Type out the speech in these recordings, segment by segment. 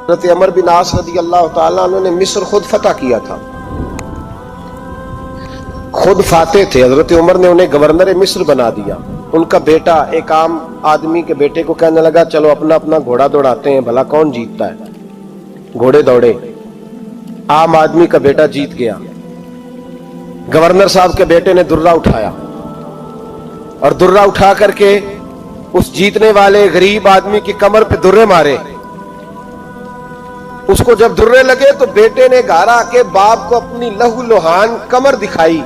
حضرت عمر بن عاص رضی اللہ تعالیٰ عنہ نے مصر خود فتح کیا تھا، خود فاتح تھے۔ حضرت عمر نے انہیں گورنر مصر بنا دیا۔ ان کا بیٹا ایک عام آدمی کے بیٹے کو کہنے لگا چلو اپنا اپنا گھوڑا دوڑاتے ہیں، بھلا کون جیتتا ہے۔ گھوڑے دوڑے، عام آدمی کا بیٹا جیت گیا۔ گورنر صاحب کے بیٹے نے درہ اٹھایا اور درہ اٹھا کر کے اس جیتنے والے غریب آدمی کی کمر پہ درے مارے۔ اس کو جب درے لگے تو بیٹے نے گھر آ کے باپ کو اپنی لہو لہان کمر دکھائی۔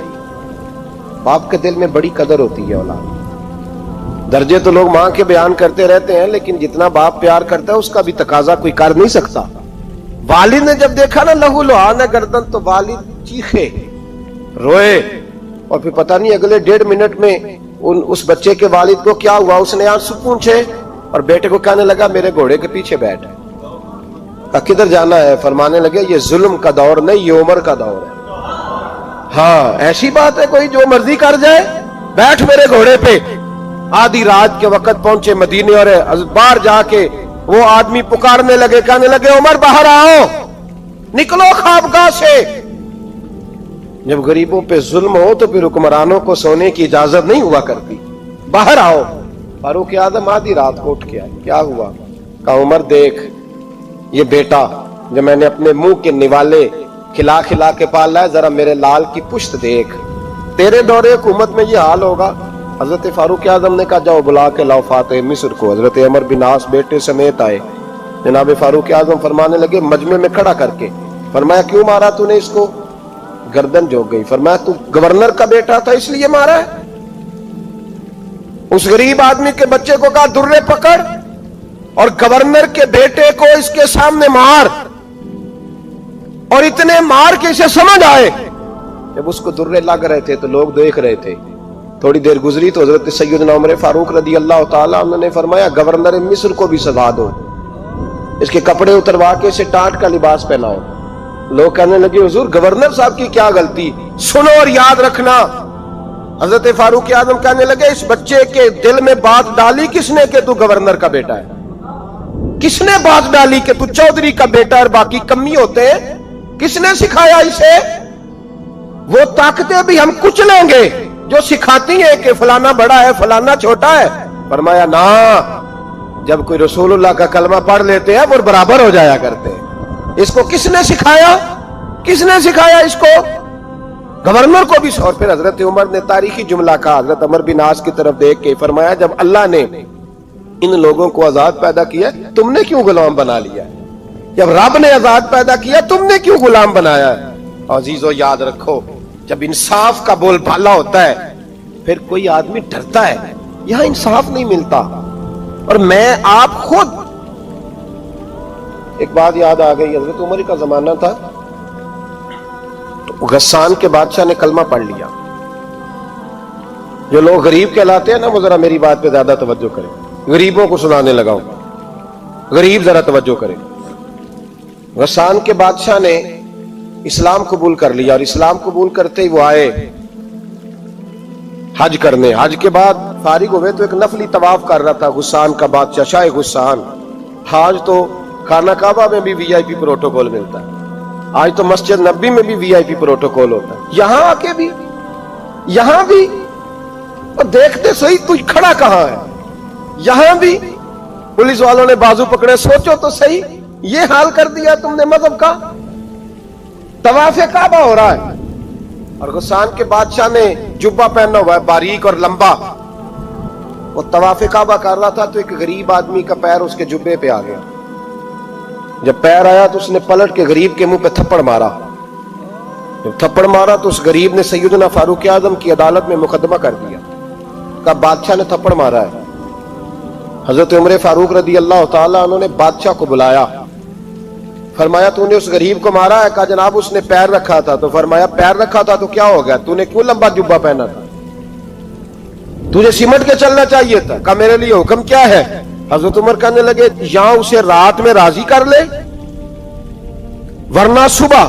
باپ کے دل میں بڑی قدر ہوتی ہے اولاد۔ درجے تو لوگ ماں کے بیان کرتے رہتے ہیں، لیکن جتنا باپ پیار کرتا ہے اس کا بھی تقاضا کوئی کر نہیں سکتا۔ والد نے جب دیکھا نا لہو لہان ہے گردن، تو والد چیخے، روئے، اور پھر پتہ نہیں اگلے 1.5 منٹ میں اس بچے کے والد کو کیا ہوا، اس نے آنسو پونچھے اور بیٹے کو کہنے لگا میرے گھوڑے کے پیچھے بیٹھ۔ کدھر جانا ہے؟ فرمانے لگے یہ ظلم کا دور نہیں، یہ عمر کا دور ہے۔ ہاں ایسی بات ہے کوئی جو مرضی کر جائے؟ بیٹھ میرے گھوڑے پہ۔ آدھی رات کے وقت پہنچے مدینے، اور باہر جا کے وہ آدمی پکارنے لگے، کہنے لگے عمر باہر آؤ، نکلو خوابگاہ سے۔ جب غریبوں پہ ظلم ہو تو پھر حکمرانوں کو سونے کی اجازت نہیں ہوا کرتی۔ باہر آؤ۔ فاروق اعظم آدھی رات کو اٹھ کے آئے، کیا ہوا؟ کہا عمر دیکھ، یہ بیٹا جو میں نے اپنے منہ کے نوالے کھلا کھلا کے پالا ہے، ذرا میرے لال کی پشت دیکھ، تیرے دور حکومت میں یہ حال ہوگا۔ حضرت فاروق اعظم نے کہا جاؤ بلا کے لاؤ فاتح مصر کو۔ حضرت عمر بن عاص بیٹے سمیت آئے۔ جناب فاروق اعظم فرمانے لگے مجمع میں کھڑا کر کے، فرمایا کیوں مارا تو نے اس کو؟ گردن جھک گئی۔ فرمایا تو گورنر کا بیٹا تھا اس لیے مارا ہے؟ اس غریب آدمی کے بچے کو کہا درے پکڑ اور گورنر کے بیٹے کو اس کے سامنے مار، اور اتنے مار کے اسے سمجھ آئے۔ جب اس کو درے لگ رہے تھے تو لوگ دیکھ رہے تھے۔ تھوڑی دیر گزری تو حضرت سیدنا عمر فاروق رضی اللہ تعالیٰ عنہ نے فرمایا گورنر مصر کو بھی سزا دو، اس کے کپڑے اتروا کے اسے ٹاٹ کا لباس پہناؤ۔ لوگ کہنے لگے حضور گورنر صاحب کی کیا غلطی؟ سنو اور یاد رکھنا۔ حضرت فاروق اعظم کہنے لگے اس بچے کے دل میں بات ڈالی کس نے کہ تو گورنر کا بیٹا ہے؟ کس نے بات ڈالی کہ تو چودھری کا بیٹا اور باقی کمی ہوتے ہیں؟ کس نے سکھایا اسے؟ وہ طاقتیں بھی ہم کچھ لیں گے جو سکھاتی ہیں کہ فلانا بڑا ہے فلانا چھوٹا ہے۔ فرمایا نا، جب کوئی رسول اللہ کا کلمہ پڑھ لیتے ہیں وہ برابر ہو جایا کرتے ہیں۔ اس کو کس نے سکھایا؟ کس نے سکھایا اس کو؟ گورنر کو بھی۔ اور پھر حضرت عمر نے تاریخی جملہ کہا حضرت عمر بن عاص کی طرف دیکھ کے، فرمایا جب اللہ نے ان لوگوں کو آزاد پیدا کیا تم نے کیوں غلام بنا لیا؟ جب رب نے آزاد پیدا کیا تم نے کیوں غلام بنایا ہے؟ عزیزو یاد رکھو، جب انصاف کا بول بالا ہوتا ہے پھر کوئی آدمی ڈرتا ہے۔ یہاں انصاف نہیں ملتا۔ اور میں آپ خود ایک بات یاد آ گئی، حضرت عمر کا زمانہ تھا تو غسان کے بادشاہ نے کلمہ پڑھ لیا۔ جو لوگ غریب کہلاتے ہیں نا وہ ذرا میری بات پہ زیادہ توجہ کریں، غریبوں کو سنانے لگا ہوں، غریب ذرا توجہ کریں۔ غسان کے بادشاہ نے اسلام قبول کر لیا، اور اسلام قبول کرتے ہی وہ آئے حج کرنے۔ حج کے بعد فارغ ہوئے تو ایک نفلی طواف کر رہا تھا غسان کا بادشاہ، شاہ غسان۔ حج تو خانہ کعبہ میں بھی وی آئی پی پروٹوکول ملتا ہے، آج تو مسجد نبی میں بھی وی آئی پی پروٹوکول ہوتا ہے، یہاں آ کے بھی، یہاں بھی۔ اور دیکھتے صحیح تو کھڑا کہاں ہے؟ یہاں بھی پولیس والوں نے بازو پکڑے۔ سوچو تو صحیح، یہ حال کر دیا تم نے مذہب کا۔ طواف کعبہ ہو رہا ہے اور غسان کے بادشاہ نے جبہ پہنا ہوا ہے باریک اور لمبا، وہ طواف کعبہ کر رہا تھا تو ایک غریب آدمی کا پیر اس کے جبے پہ آ گیا۔ جب پیر آیا تو اس نے پلٹ کے غریب کے منہ پہ تھپڑ مارا۔ جب تھپڑ مارا تو اس غریب نے سیدنا فاروق اعظم کی عدالت میں مقدمہ کر دیا، کہا بادشاہ نے تھپڑ مارا ہے۔ حضرت عمر فاروق رضی اللہ تعالیٰ عنہ نے بادشاہ کو بلایا، فرمایا تو نے اس غریب کو مارا ہے؟ کہا جناب اس نے پیر رکھا تھا۔ تو فرمایا پیر رکھا تھا تو کیا ہو گیا؟ تو نے کیوں لمبا جبہ پہنا تھا؟ تجھے سمٹ کے چلنا چاہیے تھا۔ کہا میرے لیے حکم کیا ہے؟ حضرت عمر کہنے لگے یہاں اسے رات میں راضی کر لے، ورنہ صبح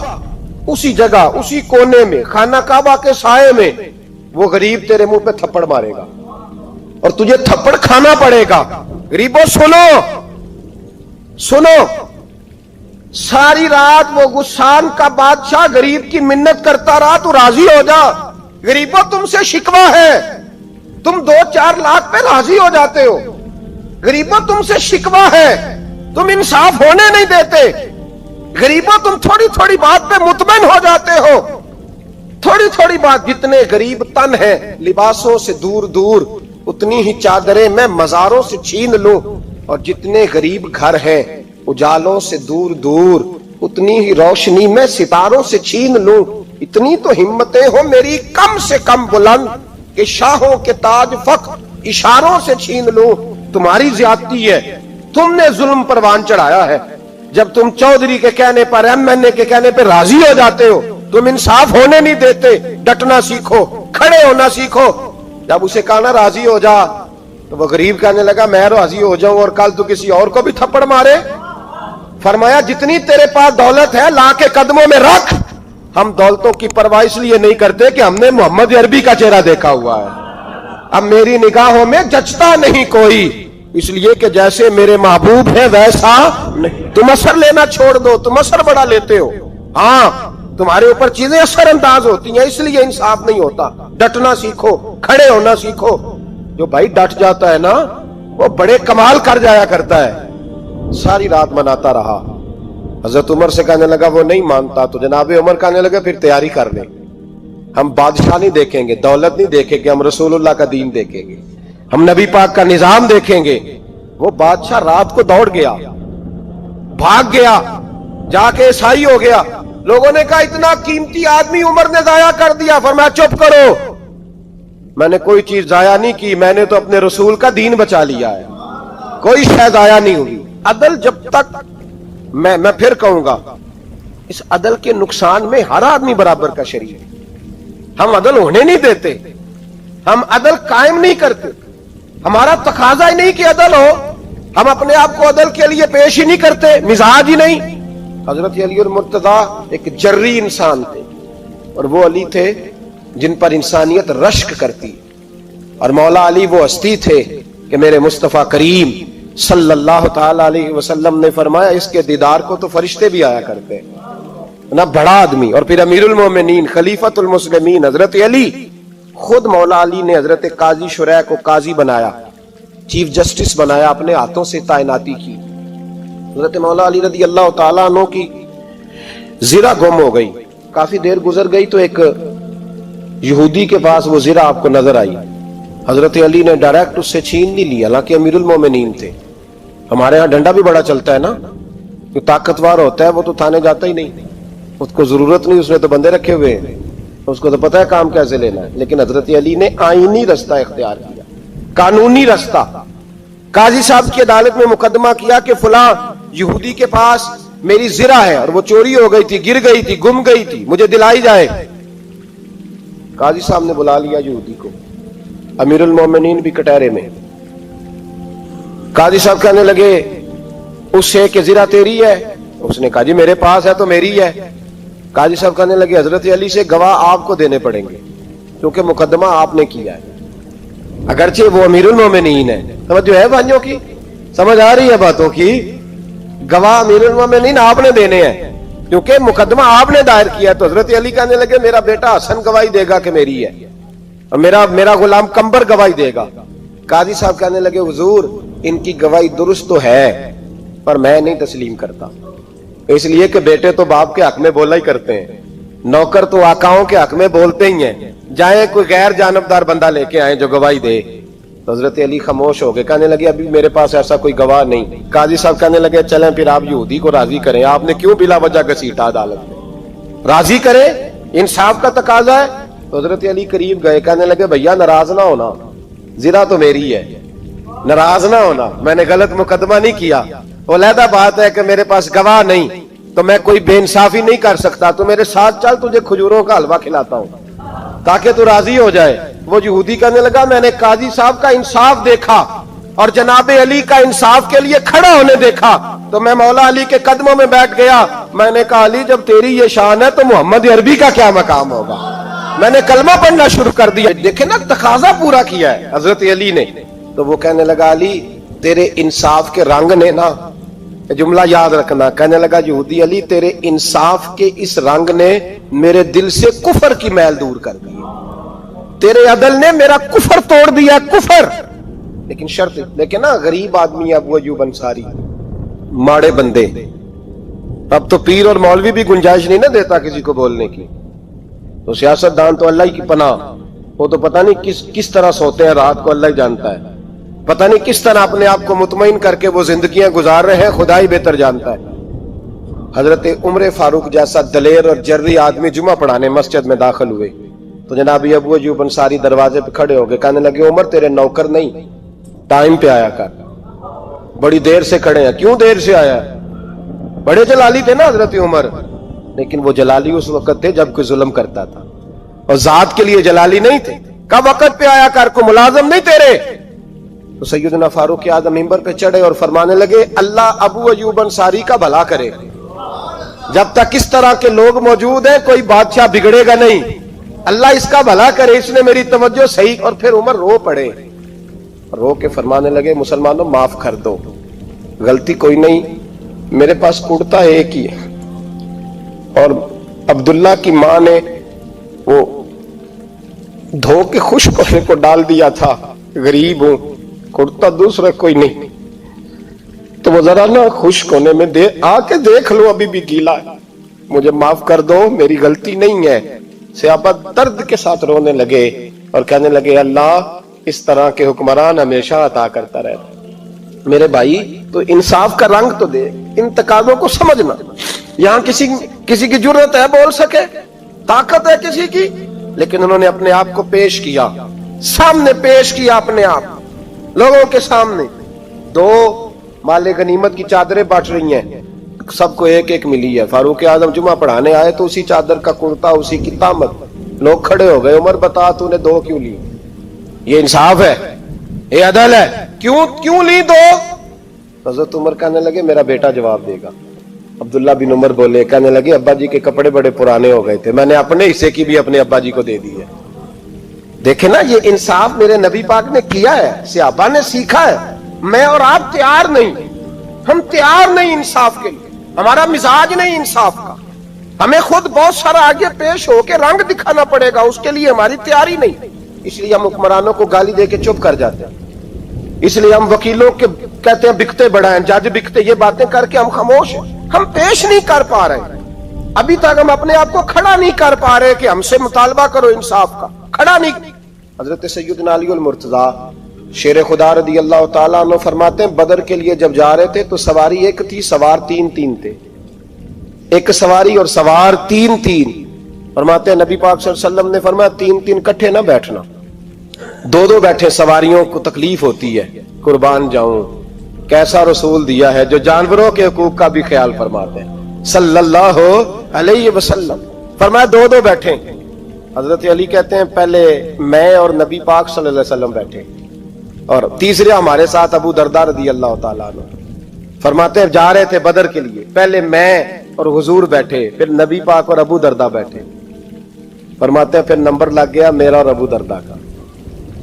اسی جگہ اسی کونے میں خانہ کعبہ کے سائے میں وہ غریب تیرے منہ پہ تھپڑ مارے گا اور تجھے تھپڑ کھانا پڑے گا. غریبوں سنو سنو, ساری رات وہ غسان کا بادشاہ غریب کی منت کرتا رہا, تو راضی ہو جا. غریبوں تم سے شکوہ ہے, تم 2-4 لاکھ پہ راضی ہو جاتے ہو. غریبوں تم سے شکوہ ہے, تم انصاف ہونے نہیں دیتے. غریبوں تم تھوڑی تھوڑی بات پہ مطمئن ہو جاتے ہو. تھوڑی تھوڑی بات, جتنے غریب تن ہیں لباسوں سے دور دور, اتنی ہی چادریں میں مزاروں سے چھین لوں, اور جتنے غریب گھر ہیں اجالوں سے دور دور, اتنی ہی روشنی میں ستاروں سے چھین لوں. اتنی تو ہمتیں ہو میری کم سے کم بلند کہ شاہوں کے تاج فخر اشاروں سے چھین لوں. تمہاری زیادتی ہے, تم نے ظلم پروان چڑھایا ہے. جب تم چودھری کے کہنے پر, ایم این اے کے کہنے پہ راضی ہو جاتے ہو, تم انصاف ہونے نہیں دیتے. ڈٹنا سیکھو, کھڑے ہونا سیکھو. جب اسے کہا نا راضی ہو جا, تو وہ غریب کہنے لگا میں راضی ہو جاؤں اور کل تو کسی اور کو بھی تھپڑ مارے. فرمایا جتنی تیرے پاس دولت ہے لا کے قدموں میں رکھ. ہم دولتوں کی پرواہ اس لیے نہیں کرتے کہ ہم نے محمد عربی کا چہرہ دیکھا ہوا ہے. اب میری نگاہوں میں جچتا نہیں کوئی, اس لیے کہ جیسے میرے محبوب ہیں ویسا نہیں. تم اثر لینا چھوڑ دو, تم اثر بڑا لیتے ہو. ہاں تمہارے اوپر چیزیں اثر انداز ہوتی ہیں, اس لیے انصاف نہیں ہوتا. ڈٹنا سیکھو, کھڑے ہونا سیکھو. جو بھائی ڈٹ جاتا ہے نا وہ بڑے کمال کر جایا کرتا ہے. ساری رات مناتا رہا. حضرت عمر سے کہنے لگا وہ نہیں مانتا, تو جناب عمر کہنے لگا پھر تیاری کر لیں. ہم بادشاہ نہیں دیکھیں گے, دولت نہیں دیکھیں گے, ہم رسول اللہ کا دین دیکھیں گے, ہم نبی پاک کا نظام دیکھیں گے. وہ بادشاہ رات کو دوڑ گیا, بھاگ گیا, جا کے عیسائی ہو گیا. لوگوں نے کہا اتنا قیمتی آدمی عمر نے ضائع کر دیا. فرمایا چپ کرو, میں نے کوئی چیز ضائع نہیں کی, میں نے تو اپنے رسول کا دین بچا لیا ہے, کوئی شے ضائع نہیں ہوئی. عدل جب تک, میں پھر کہوں گا, اس عدل کے نقصان میں ہر آدمی برابر کا شریک ہے. ہم عدل ہونے نہیں دیتے, ہم عدل قائم نہیں کرتے. ہمارا تقاضا ہی نہیں کہ عدل ہو, ہم اپنے آپ کو عدل کے لیے پیش ہی نہیں کرتے, مزاج ہی نہیں. حضرت علی المرتضیٰ ایک جری انسان تھے, اور وہ علی تھے جن پر انسانیت رشک کرتی, اور مولا علی وہ ہستی تھے کہ میرے مصطفیٰ کریم صلی اللہ تعالی علیہ وسلم نے فرمایا اس کے دیدار کو تو فرشتے بھی آیا کرتے نا. بڑا آدمی, اور پھر امیر المومنین خلیفۃ المسلمین حضرت علی. خود مولا علی نے حضرت قاضی شریح کو قاضی بنایا, چیف جسٹس بنایا, اپنے ہاتھوں سے تعیناتی کی. حضرت مولا علی رضی اللہ تعالیٰ عنہ کی زرہ گم ہو گئی. کافی دیر گزر گئی تو ایک یہودی کے پاس وہ زرہ آپ کو نظر آئی. حضرت علی نے ڈائریکٹ اس سے چھین نہیں لیا, حالانکہ امیر المومنین تھے. ہمارے ہاں ڈنڈا بھی بڑا چلتا ہے نا, جو طاقتور ہوتا ہے وہ تو تھانے جاتا ہی نہیں, اس کو ضرورت نہیں, اس نے تو بندے رکھے ہوئے ہیں, اس کو تو پتہ ہے کام کیسے لینا ہے. لیکن حضرت علی نے آئینی رستہ اختیار کیا, قانونی رستہ. قاضی صاحب کی عدالت میں مقدمہ کیا کہ فلاں یہودی کے پاس میری زرہ ہے اور وہ چوری ہو گئی تھی, گر گئی تھی, گم گئی تھی, مجھے دلائی جائے. قاضی صاحب نے بلا لیا یہودی کو, امیر المومنین بھی کٹہرے میں. قاضی صاحب کہنے لگے اس سے کہ زرہ تیری ہے؟ اس نے کہا جی میرے پاس ہے تو میری ہے. قاضی صاحب کہنے لگے حضرت علی سے گواہ آپ کو دینے پڑیں گے, کیونکہ مقدمہ آپ نے کیا ہے, اگرچہ وہ امیر المومنین ہے. توجہ ہے بھائیوں کی, سمجھ آ رہی ہے باتوں کی؟ گواہ امیر المومنین آپ نے دینے ہیں, کیونکہ مقدمہ آپ نے دائر کیا. تو حضرت علی کہنے لگے میرا بیٹا حسن گواہی دے گا کہ میری ہے, اور میرا غلام کمبر گواہی دے گا. قاضی صاحب کہنے لگے حضور ان کی گواہی درست تو ہے, پر میں نہیں تسلیم کرتا, اس لیے کہ بیٹے تو باپ کے حق میں بولا ہی کرتے ہیں, نوکر تو آقاؤں کے حق میں بولتے ہی ہیں. جائیں کوئی غیر جانبدار بندہ لے کے آئیں جو گواہی دے. تو حضرت علی خاموش ہو گئے, کہنے لگے ابھی میرے پاس ایسا کوئی گواہ نہیں. قاضی صاحب کہنے لگے چلیں پھر آپ یہودی کو راضی کریں, آپ نے کیوں بلا وجہ گھسیٹا عدالت میں, راضی کریں, انصاف کا تقاضا ہے. تو حضرت علی قریب گئے, کہنے لگے بھیا ناراض نہ ہونا, زرہ تو میری ہے, ناراض نہ ہونا, میں نے غلط مقدمہ نہیں کیا. علیحدہ بات ہے کہ میرے پاس گواہ نہیں تو میں کوئی بے انصافی نہیں کر سکتا, تو میرے ساتھ چل, تجھے کھجوروں کا حلوہ کھلاتا ہوں تاکہ تو راضی ہو جائے. وہ یہودی کہنے لگا میں نے قاضی صاحب کا انصاف دیکھا اور جناب علی کا انصاف کے لیے کھڑا ہونے دیکھا, تو میں مولا علی کے قدموں میں بیٹھ گیا. میں نے کہا علی جب تیری یہ شان ہے تو محمد عربی کا کیا مقام ہوگا. میں نے کلمہ پڑھنا شروع کر دیا. دیکھیں نا تقاضا پورا کیا ہے حضرت علی نے. تو وہ کہنے لگا علی تیرے انصاف کے رنگ نے نا، جملہ یاد رکھنا، کہنے لگا یہودی علی تیرے انصاف کے اس رنگ نے میرے دل سے کفر کی میل دور کر دی، تیرے عدل نے میرا کفر توڑ دیا، کفر. لیکن شرط لیکن نا غریب آدمی ابو ایوب انصاری، ماڑے بندے. اب تو پیر اور مولوی بھی گنجائش نہیں نہ دیتا کسی کو بولنے کی. تو سیاست دان تو اللہ ہی کی پناہ، وہ تو پتہ نہیں کس طرح سوتے ہیں رات کو، اللہ ہی جانتا ہے. پتہ نہیں کس طرح اپنے آپ کو مطمئن کر کے وہ زندگیاں گزار رہے ہیں، خدا ہی بہتر جانتا ہے. حضرت عمر فاروق جیسا دلیر اور جرری آدمی جمعہ پڑھانے مسجد میں داخل ہوئے تو جناب ابو ایوب انصاری دروازے پہ کھڑے ہو گئے. کہنے لگے عمر تیرے نوکر نہیں، ٹائم پہ آیا کر، بڑی دیر سے کھڑے ہیں. کیوں دیر سے آیا؟ بڑے جلالی تھے نا حضرت عمر، لیکن وہ جلالی اس وقت تھے جب کوئی ظلم کرتا تھا، اور ذات کے لیے جلالی نہیں تھے. کب وقت پہ آیا کر، کو ملازم نہیں تیرے. تو سیدنا فاروق اعظم منبر پہ چڑھے اور فرمانے لگے اللہ ابو ایوب انصاری کا بھلا کرے، جب تک اس طرح کے لوگ موجود ہیں کوئی بادشاہ بگڑے گا نہیں، اللہ اس کا بھلا کرے، اس نے میری توجہ صحیح. اور پھر عمر رو پڑے، رو کے فرمانے لگے مسلمانوں معاف کر دو، غلطی کوئی نہیں، میرے پاس کرتا ایک ہی ہے، اور عبداللہ کی ماں نے وہ دھو کے خشک ہونے کو ڈال دیا تھا، غریب ہوں، کرتا دوسرا کوئی نہیں، تو وہ ذرا نا خشک ہونے میں آ کے دیکھ لو ابھی بھی گیلا ہے، مجھے معاف کر دو، میری غلطی نہیں ہے. صحابہ درد کے ساتھ رونے لگے اور کہنے لگے اللہ اس طرح کے حکمران ہمیشہ عطا کرتا رہتا. میرے بھائی تو انصاف کا رنگ تو دے، ان تقاضوں کو سمجھنا. یہاں کسی کی جرت ہے بول سکے، طاقت ہے کسی کی، لیکن انہوں نے اپنے آپ کو پیش کیا، سامنے پیش کیا اپنے آپ لوگوں کے سامنے. دو مال غنیمت کی چادریں بانٹ رہی ہیں، سب کو ایک ایک ملی ہے. فاروق اعظم جمعہ پڑھانے آئے تو اسی چادر کا کرتا، اسی کی تامت. لوگ کھڑے ہو گئے، عمر بتا تو نے دو کیوں لی؟ یہ انصاف ہے، یہ عدل ہے، کیوں لی دو؟ حضرت عمر کہنے لگے میرا بیٹا جواب دے گا. عبداللہ بن عمر بولے، کہنے لگے ابا جی کے کپڑے بڑے پرانے ہو گئے تھے، میں نے اپنے حصے کی بھی اپنے ابا جی کو دے دی ہے. دیکھیں نا یہ انصاف میرے نبی پاک نے کیا ہے، صحابہ نے سیکھا ہے. میں اور آپ تیار نہیں، ہم تیار نہیں انصاف کے لیے، ہمارا مزاج نہیں انصاف کا. ہمیں خود بہت سارا آگے پیش ہو کے رنگ دکھانا پڑے گا، اس کے لیے ہماری تیاری نہیں. اس لیے ہم حکمرانوں کو گالی دے کے چپ کر جاتے ہیں، اس لیے ہم وکیلوں کے کہتے ہیں بکتے بڑا ہیں، جج بکتے، یہ باتیں کر کے ہم خاموش ہیں. ہم پیش نہیں کر پا رہے، ابھی تک ہم اپنے آپ کو کھڑا نہیں کر پا رہے کہ ہم سے مطالبہ کرو انصاف کا، کھڑا نہیں. حضرت سیدنا علی المرتضی شیر خدا رضی اللہ تعالیٰ عنہ فرماتے ہیں بدر کے لیے جب جا رہے تھے تو سواری ایک تھی، سوار تین تھے. ایک سواری اور سوار تین. فرماتے ہیں نبی پاک صلی اللہ علیہ وسلم نے فرمایا تین کٹھے نہ بیٹھنا، دو بیٹھے، سواریوں کو تکلیف ہوتی ہے. قربان جاؤں کیسا رسول دیا ہے جو جانوروں کے حقوق کا بھی خیال فرماتے ہیں صلی اللہ علیہ وسلم. فرمایا دو بیٹھے. حضرت علی کہتے ہیں پہلے میں اور نبی پاک صلی اللہ علیہ وسلم بیٹھے، اور تیسرے ہمارے ساتھ ابو درداء رضی اللہ تعالیٰ عنہ. فرماتے ہیں جا رہے تھے بدر کے لیے، پہلے میں اور حضور بیٹھے، پھر نبی پاک اور ابو درداء بیٹھے. فرماتے ہیں پھر نمبر لگ گیا میرا اور ابو درداء کا،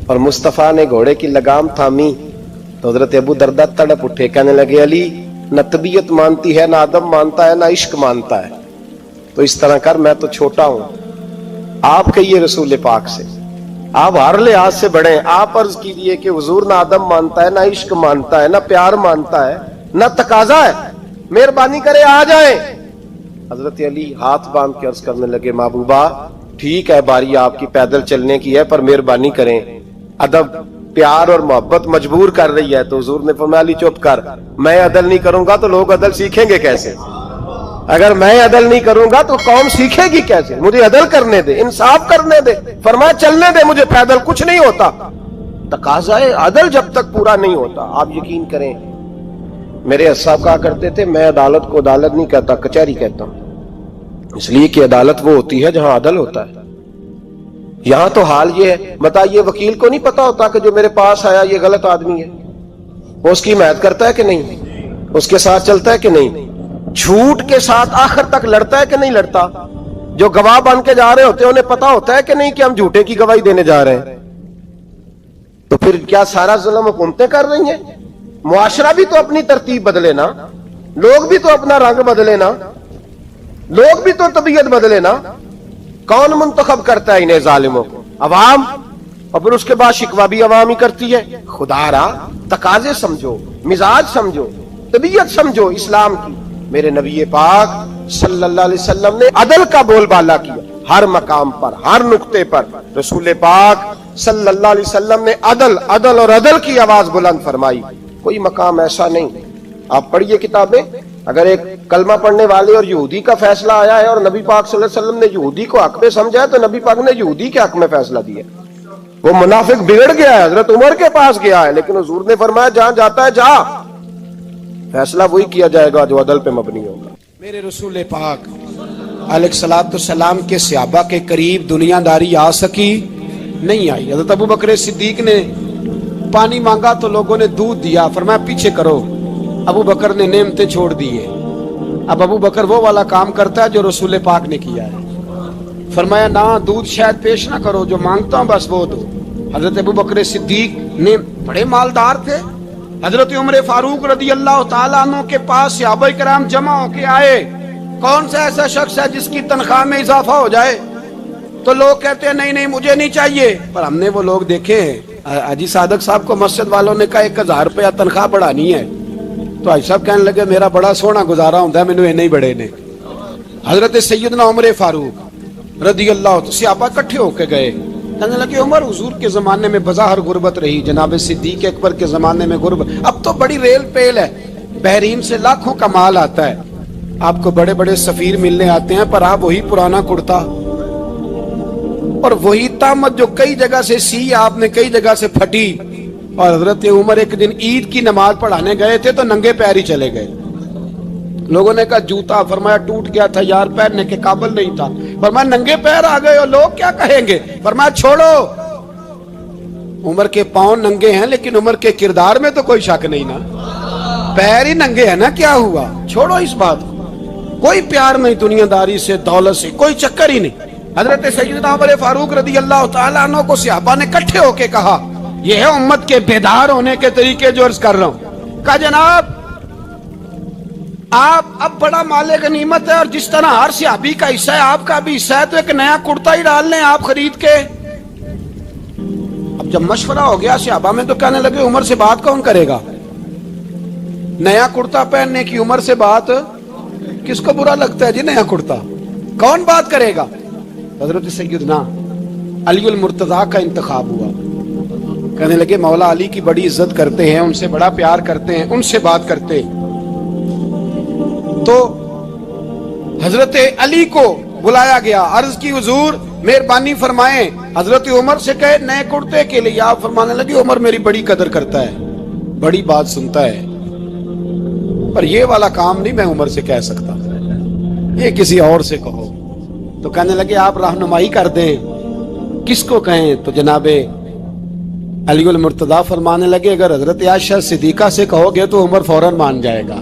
اور مصطفیٰ نے گھوڑے کی لگام تھامی تو حضرت ابو درداء تڑپ اٹھے، کہنے لگے علی نہ طبیعت مانتی ہے، نہ ادب مانتا ہے، نہ عشق مانتا ہے، تو اس طرح کر، میں تو چھوٹا ہوں، آپ کہیے رسول پاک سے، آپ ہر لحاظ سے بڑے ہیں، آپ عرض کیجئے کہ حضور نہ ادب مانتا ہے، نہ عشق مانتا ہے، نہ پیار مانتا ہے، نہ تقاضا ہے، مہربانی کرے آ جائیں. حضرت علی ہاتھ باندھ کے عرض کرنے لگے محبوبہ ٹھیک ہے باری آپ کی پیدل چلنے کی ہے، پر مہربانی کریں، ادب پیار اور محبت مجبور کر رہی ہے. تو حضور نے فرمایا علی چپ کر، میں عدل نہیں کروں گا تو لوگ عدل سیکھیں گے کیسے؟ اگر میں عدل نہیں کروں گا تو قوم سیکھے گی کیسے؟ مجھے عدل کرنے دے، انصاف کرنے دے. فرمایا چلنے دے مجھے پیدل، کچھ نہیں ہوتا. تقاضا عدل جب تک پورا نہیں ہوتا، آپ یقین کریں میرے اساتذہ کہا کرتے تھے میں عدالت کو عدالت نہیں کہتا، کچہری کہتا ہوں، اس لیے کہ عدالت وہ ہوتی ہے جہاں عدل ہوتا ہے. یہاں تو حال یہ ہے، بتائیے وکیل کو نہیں پتا ہوتا کہ جو میرے پاس آیا یہ غلط آدمی ہے، وہ اس کی حمایت کرتا ہے کہ نہیں، اس کے ساتھ چلتا ہے کہ نہیں، جھوٹ کے ساتھ آخر تک لڑتا ہے کہ نہیں لڑتا. جو گواہ بن کے جا رہے ہوتے ہیں انہیں پتا ہوتا ہے کہ نہیں کہ ہم جھوٹے کی گواہی دینے جا رہے ہیں. تو پھر کیا سارا ظلم حکومتیں کر رہی ہیں؟ معاشرہ بھی تو اپنی ترتیب بدلے نا, لوگ بھی تو اپنا رنگ بدلے نا, لوگ بھی تو طبیعت بدلے نا. کون منتخب کرتا ہے انہیں ظالموں کو؟ عوام. اور پھر اس کے بعد شکوہ بھی عوام ہی کرتی ہے. خدا را تقاضے سمجھو, مزاج سمجھو, طبیعت سمجھو اسلام کی. میرے نبی پاک صلی اللہ علیہ وسلم نے عدل کا بول بالا کیا ہر مقام پر, ہر نقطے پر. رسول پاک صلی اللہ علیہ وسلم نے عدل عدل اور عدل کی آواز بلند فرمائی. کوئی مقام ایسا نہیں. آپ پڑھیے کتابیں, اگر ایک کلمہ پڑھنے والے اور یہودی کا فیصلہ آیا ہے اور نبی پاک صلی اللہ علیہ وسلم نے یہودی کو حق میں سمجھا ہے تو نبی پاک نے یہودی کے حق میں فیصلہ دیا. وہ منافق بگڑ گیا ہے, حضرت عمر کے پاس گیا ہے, لیکن حضور نے فرمایا جہاں جاتا ہے جا, فیصلہ وہی کیا جائے گا جو عدل پہ مبنی ہوگا. میرے رسول پاک علیہ الصلوۃ والسلام کے صحابہ کے قریب دنیا داری آ سکی نہیں آئی. حضرت ابو بکر صدیق نے پانی مانگا تو لوگوں نے دودھ دیا, فرمایا پیچھے کرو. ابو بکر نے نعمتیں چھوڑ دیے. اب ابو بکر وہ والا کام کرتا ہے جو رسول پاک نے کیا ہے. فرمایا نہ دودھ شاید پیش نہ کرو, جو مانگتا ہوں بس وہ دو. حضرت ابو بکر صدیق نے بڑے مالدار تھے. حضرت عمر فاروق رضی اللہ تعالیٰ عنہ کے پاس صحابہ کرام جمع ہو کے آئے. کون سا ایسا شخص ہے جس کی تنخواہ میں اضافہ ہو جائے؟ تو لوگ کہتے ہیں نہیں نہیں مجھے نہیں چاہیے. پر ہم نے وہ لوگ دیکھے ہیں. حاجی صادق صاحب کو مسجد والوں نے کہا 1000 روپیہ تنخواہ بڑھانی ہے, تو حاج صاحب کہنے لگے میرا بڑا سونا گزارا ہوتا ہے, مینوں نہیں بڑے نے. حضرت سیدنا عمر فاروق رضی اللہ عنہ صحابہ اکٹھے ہو کے گئے. کہنے لگے عمر حضور کے زمانے میں بظاہر غربت رہی, جناب صدیق اکبر کے زمانے میں غربت, اب تو بڑی ریل پیل ہے, بحرین سے لاکھوں کا مال آتا ہے, آپ کو بڑے بڑے سفیر ملنے آتے ہیں, پر آپ وہی پرانا کرتا اور وہی تامت جو کئی جگہ سے سی آپ نے کئی جگہ سے پھٹی. اور حضرت عمر ایک دن عید کی نماز پڑھانے گئے تھے تو ننگے پیر ہی چلے گئے. لوگوں نے کہا جوتا, فرمایا ٹوٹ گیا تھا یار, پہننے کے قابل نہیں تھا. فرمایا ننگے پیر آ گئے اور لوگ کیا کہیں گے؟ فرمایا چھوڑو, عمر کے پاؤں ننگے ہیں لیکن عمر کے کردار میں تو کوئی شک نہیں نا, پیر ہی ننگے ہیں نا, کیا ہوا؟ چھوڑو اس بات کو. کوئی پیار نہیں دنیا داری سے, دولت سے کوئی چکر ہی نہیں. حضرت سیدنا عمر فاروق رضی اللہ تعالیٰ عنہ کو صحابہ نے اکٹھے ہو کے کہا, یہ ہے امت کے بیدار ہونے کے طریقے جو عرض کر رہا ہوں. کہا جناب آپ اب بڑا مال غنیمت ہے اور جس طرح ہر صحابی کا حصہ ہے آپ کا بھی حصہ ہے, تو ایک نیا کرتا ہی ڈال لیں آپ خرید کے. اب جب مشورہ ہو گیا صحابہ میں تو کہنے لگے عمر سے بات کون کرے گا؟ نیا کرتا پہننے کی عمر سے بات کس کو برا لگتا ہے جی؟ نیا کرتا کون بات کرے گا؟ حضرت سیدنا علی المرتضیٰ کا انتخاب ہوا. کہنے لگے مولا علی کی بڑی عزت کرتے ہیں, ان سے بڑا پیار کرتے ہیں, ان سے بات کرتے ہیں. تو حضرت علی کو بلایا گیا, عرض کی حضور مہربانی فرمائیں. حضرت عمر سے کہے نئے کرتے کے لیے, آپ فرمانے لگے عمر میری بڑی قدر کرتا ہے, بڑی بات سنتا ہے, پر یہ والا کام نہیں میں عمر سے کہہ سکتا, یہ کسی اور سے کہو. تو کہنے لگے آپ رہنمائی کر دیں, کس کو کہیں؟ تو جناب علی المرتضیٰ فرمانے لگے اگر حضرت عائشہ صدیقہ سے کہو گے تو عمر فوراً مان جائے گا,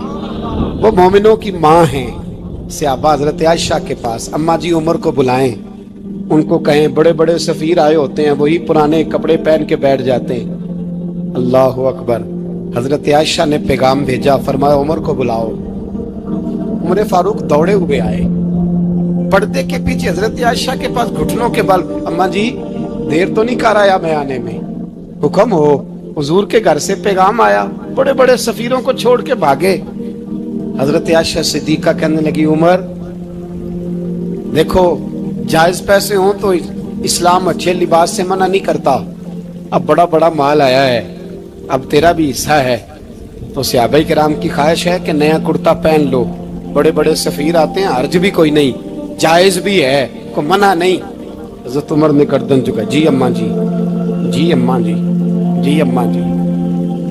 وہ مومنوں کی ماں ہیں. صحابہ حضرت عائشہ کے پاس, اماں جی عمر کو بلائیں, ان کو کہیں بڑے بڑے سفیر آئے ہوتے ہیں, وہی پرانے کپڑے پہن کے بیٹھ جاتے ہیں. اللہ اکبر. حضرت عائشہ نے پیغام بھیجا, فرمایا عمر کو بلاؤ. عمر فاروق دوڑے ہوئے آئے, پردے کے پیچھے حضرت عائشہ کے پاس گھٹنوں کے بل, اماں جی دیر تو نہیں کر آیا میں آنے میں؟ حکم ہو, حضور کے گھر سے پیغام آیا, بڑے بڑے سفیروں کو چھوڑ کے بھاگے. حضرت عائشہ صدیقہ کہنے لگی عمر دیکھو جائز پیسے ہوں تو اسلام اچھے لباس سے منع نہیں کرتا, اب بڑا بڑا مال آیا ہے, اب تیرا بھی حصہ ہے, تو صحابہ کرام کی خواہش ہے کہ نیا کرتا پہن لو, بڑے بڑے سفیر آتے ہیں, حرج بھی کوئی نہیں, جائز بھی ہے, کو منع نہیں. حضرت عمر نے گردن جھکا, جی اماں جی, جی اماں جی, جی اماں جی.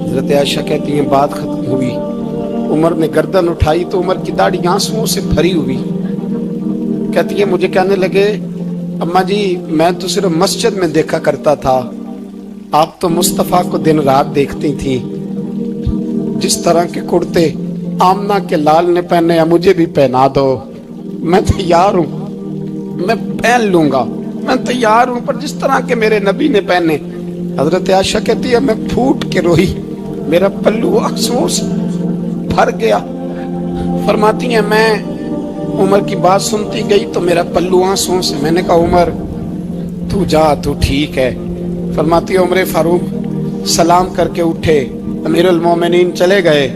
حضرت عائشہ کہتی ہیں بات ختم ہوئی, عمر نے گردن اٹھائی تو عمر کی داڑھی آنسوؤں سے بھری ہوئی. کہتی ہے مجھے کہنے لگے اماں جی میں تو صرف مسجد میں دیکھا کرتا تھا, آپ تو مصطفیٰ کو دن رات دیکھتی تھی, جس طرح کے کرتے آمنہ کے لال نے پہنے ہیں مجھے بھی پہنا دو, میں تیار ہوں. میں پہن لوں گا, میں تیار ہوں, پر جس طرح کے میرے نبی نے پہنے. حضرت عائشہ کہتی ہے میں پھوٹ کے روئی, میرا پلو آنسوؤں سے بھر گیا. فرماتی ہیں میں عمر کی بات سنتی گئی تو میرا پلو آنسوؤں سے, میں نے کہا عمر تو جا, تو ٹھیک ہے. فرماتی ہے عمر فاروق سلام کر کے اٹھے, امیر المومنین چلے گئے.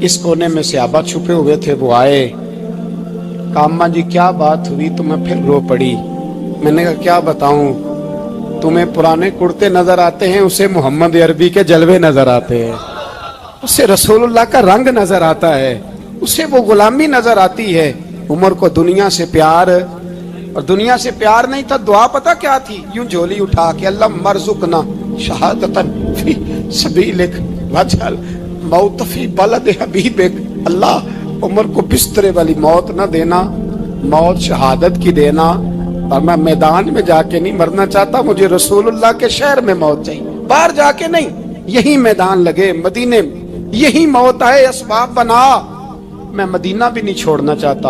اس کونے میں صحابہ چھپے ہوئے تھے, وہ آئے. کہا اماں جی کیا بات ہوئی؟ تو میں پھر رو پڑی. میں نے کہا کیا بتاؤں, تمہیں پرانے کرتے نظر آتے ہیں, اسے محمد عربی کے جلوے نظر آتے ہیں, اسے رسول اللہ کا رنگ نظر آتا ہے, اسے وہ غلامی نظر آتی ہے. عمر کو دنیا سے پیار, اور دنیا سے پیار نہیں تھا, دعا پتہ کیا تھی؟ یوں جھولی اٹھا کے اللہ مرزقنا شہادتن فی سبیلک وجعل موت فی بلد حبیبک. اللہ عمر کو بسترے والی موت نہ دینا, موت شہادت کی دینا, اور میں میدان میں جا کے نہیں مرنا چاہتا, مجھے رسول اللہ کے شہر میں موت چاہیے, باہر جا کے نہیں, یہی میدان لگے مدینے میں, یہی موت آئے, اسباب بنا. میں مدینہ بھی نہیں چھوڑنا چاہتا.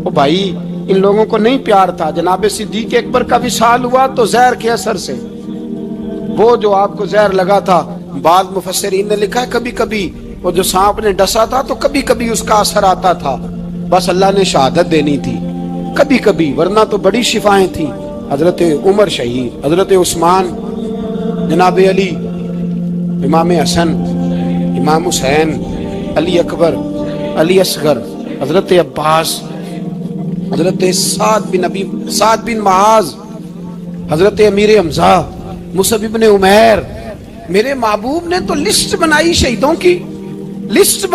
او بھائی ان لوگوں کو نہیں پیار تھا. جناب صدیق اکبر کا وصال ہوا تو زہر کے اثر سے, وہ جو آپ کو زہر لگا تھا, بعض مفسرین نے لکھا ہے کبھی کبھی وہ جو سانپ نے ڈسا تھا تو کبھی کبھی اس کا اثر آتا تھا, بس اللہ نے شہادت دینی تھی کبھی کبھی, ورنہ تو بڑی شفائیں تھیں. حضرت عمر شہید, حضرت عثمان, جناب علی, امام حسن, امام حسین, علی اکبر, علی اصغر, حضرت عباس, حضرت سعد بن معاذ, حضرت امیر حمزہ, مصعب ابن عمیر. میرے محبوب نے تو لسٹ بنائی شہیدوں کی, لسٹ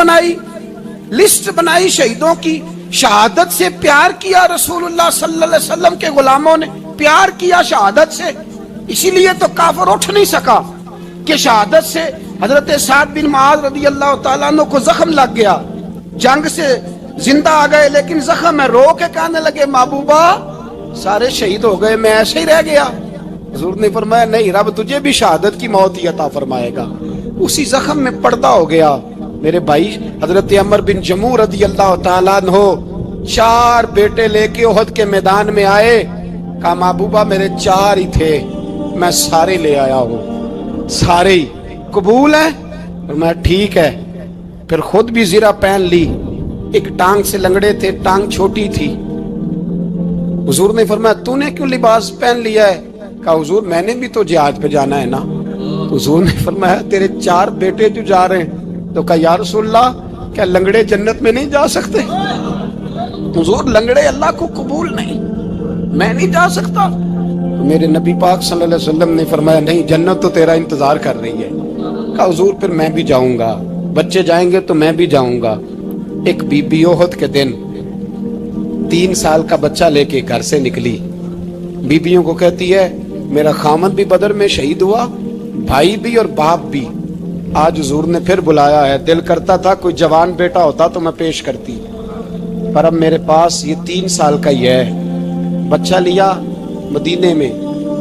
بنائی شہیدوں کی. شہادت سے پیار کیا رسول اللہ صلی اللہ علیہ وسلم کے غلاموں نے, پیار کیا شہادت سے. اسی لیے تو کافر اٹھ نہیں سکا کہ شہادت سے حضرت سعد بن معاذ رضی اللہ تعالیٰ عنہ کو زخم لگ گیا, جنگ سے زندہ آ گئے لیکن زخم ہے, رو کے کہنے لگے محبوبہ سارے شہید ہو گئے, میں ایسے ہی رہ گیا. حضور نے فرمایا نہیں, رب تجھے بھی شہادت کی موت ہی عطا فرمائے گا. اسی زخم میں پردہ ہو گیا. میرے بھائی حضرت عمر بن جموح رضی اللہ تعالیٰ عنہ 4 بیٹے لے کے احد کے میدان میں آئے. کہا محبوبہ میرے 4 ہی تھے, میں سارے لے آیا ہوں, سارے ہی قبول ہیں؟ اور میں ٹھیک ہے. پھر خود بھی زرہ پہن لی, ایک ٹانگ سے لنگڑے تھے, ٹانگ چھوٹی تھی. حضور نے فرمایا تو نے کیوں لباس پہن لیا ہے؟ کہا حضور میں نے بھی تو جہاد پہ جانا ہے نا. حضور نے فرمایا تیرے 4 بیٹے جو جا رہے ہیں. تو کہا یا رسول اللہ کیا لنگڑے جنت میں نہیں جا سکتے؟ حضور لنگڑے اللہ کو قبول نہیں, میں نہیں جا سکتا. میرے نبی پاک صلی اللہ علیہ وسلم نے فرمایا نہیں, جنت تو تیرا انتظار کر رہی ہے. کہا حضور پھر میں بھی جاؤں گا, بچے جائیں گے تو میں بھی جاؤں گا. ایک بی بی احد کے دن 3 سال کا بچہ لے کے گھر سے نکلی. بیبیوں کو کہتی ہے میرا خامن بھی بدر میں شہید ہوا, بھائی بھی اور باپ بھی. آج حضور نے پھر بلایا ہے, دل کرتا تھا کوئی جوان بیٹا ہوتا تو میں پیش کرتی, پر اب میرے پاس یہ 3 سال کا ہی ہے. بچہ لیا مدینے میں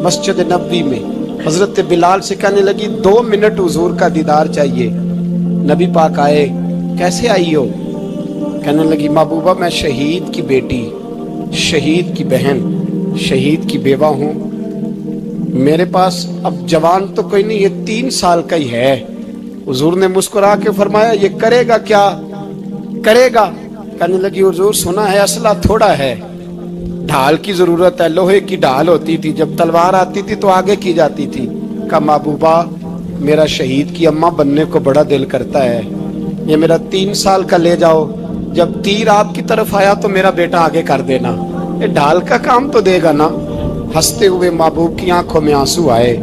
مسجد نبوی میں, حضرت بلال سے کہنے لگی 2 منٹ حضور کا دیدار چاہیے. نبی پاک آئے, کیسے آئی ہو؟ کہنے لگی محبوبہ میں شہید کی بیٹی, شہید کی بہن, شہید کی بیوہ ہوں, میرے پاس اب جوان تو کوئی نہیں, یہ 3 سال کا ہی ہے. حضور نے مسکرا کے فرمایا یہ کرے گا کیا کرے گا؟ کہنے لگی حضور سنا ہے اسلحہ تھوڑا ہے, ڈھال کی ضرورت ہے, لوہے کی ڈھال ہوتی تھی, جب تلوار آتی تھی تو آگے کی جاتی تھی. کہا محبوبہ میرا شہید کی اماں بننے کو بڑا دل کرتا ہے, یہ میرا 3 سال کا لے جاؤ, جب تیر آپ کی طرف آیا تو میرا بیٹا آگے کر دینا, یہ ڈھال کا کام تو دے گا نا. ہنستے ہوئے محبوب کی آنکھوں میں آنسو آئے,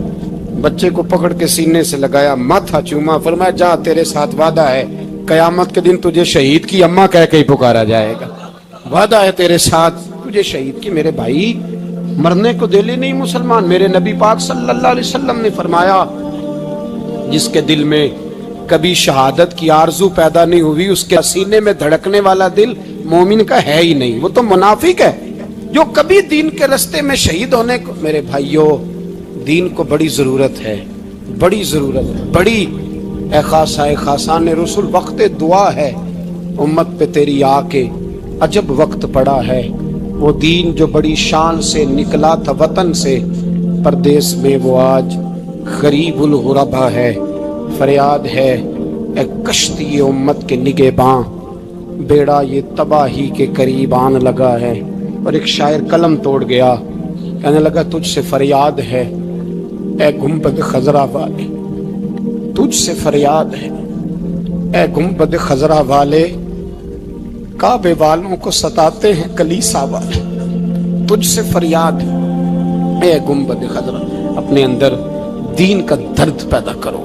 بچے کو پکڑ کے سینے سے لگایا, ماتھا چوما, فرمایا جا تیرے ساتھ وعدہ ہے قیامت کے دن تجھے شہید کی اماں کہہ کے ہی پکارا جائے گا, وعدہ ہے تیرے ساتھ تجھے شہید کی. میرے بھائی مرنے کو دل ہی نہیں مسلمان. میرے نبی پاک صلی اللہ علیہ وسلم نے فرمایا جس کے دل میں کبھی شہادت کی آرزو پیدا نہیں ہوئی, اس کے سینے میں دھڑکنے والا دل مومن کا ہے ہی نہیں, وہ تو منافق ہے. جو کبھی دین کے رستے میں شہید ہونے کو, میرے بھائیوں دین کو بڑی ضرورت ہے, بڑی ضرورت ہے, بڑی. اے خاصان رسول وقت دعا ہے, امت پہ تیری آ کے عجب وقت پڑا ہے, وہ دین جو بڑی شان سے نکلا تھا وطن سے، پردیس میں وہ آج غریب الغربا ہے۔ فریاد ہے اے کشتی امت کے نگہباں، بیڑا یہ تباہی کے قریب آن لگا ہے۔ اور ایک شاعر قلم توڑ گیا، کہنے لگا تجھ سے فریاد ہے اے گنبد خضرا والے، تجھ سے فریاد ہے اے گنبد خضرا والے، کعبے والوں کو ستاتے ہیں کلیسا والے۔ تجھ سے فریاد ہے اے گنبد خضرا، اپنے اندر دین کا درد پیدا کرو،